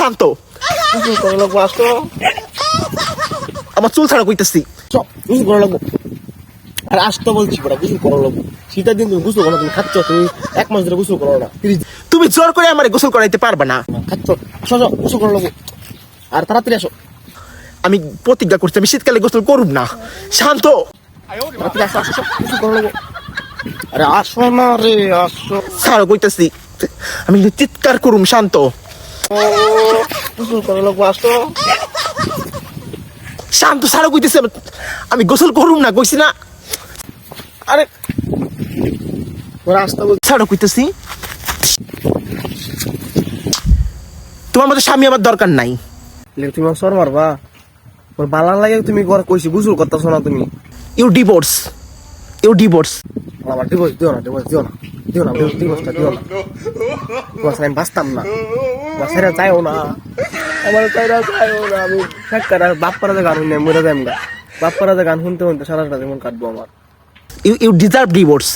শান্ত। গোসল করা লাগবো, আসো। আমার চুল ছাড়া কইতেছি। চল, গোসল করা লাগবো। আর আসতে বলছি পুরা, গোসল করা লাগবো। শীতের দিন তুমি গোসল করো না, তুমি খাচ্ছ, তুমি 1 মাস ধরে গোসল করো না। তুমি জোর করে আমার গোসল করাইতে পারবে না। খাচ্ছ, আসো, আসো, গোসল করা লাগবো। আর তাড়াতাড়ি আসো। আমি প্রতিজ্ঞা করছি আমি শীতকালে গোসল করব না। শান্ত। তাড়াতাড়ি আসো, আসো, আসো, গোসল করা লাগবো। আরে আসো না রে, আসো। ছাড়ো কইতেছি। আমি কিন্তু চিৎকার করুম। শান্ত। গোসল করা লাগবো, আসো। শান্ত ছাড়ো কইতেছি। আমি গোসল করুম না কইছি না। আরে ওরা আসতে বলছি। ছাড়ো কইতেছি। তোমার মতো স্বামী আমার দরকার নাই। তুমি আমার সর মারবা? ওর বালা লাগে তুমি ঘর কইছি গোসল করতেছো না তুমি। You divorce. You divorce. আমার ডিভোর্স দিও না, ডিভোর্স দিও না, দিও না, ডিভোর্সটা দিও না। তোমার সাথে আমি বাঁচতাম না, তোমার সাথে চাইও না, আমার চাইরা চাইও না। আমি ফেক্কার বাপ পাড়াতে গান শুনে মরে যাই আমরা। বাপ পাড়াতে গান শুনতে শুনতে সারাটা জীবন কাটবো আমার। You deserve divorce.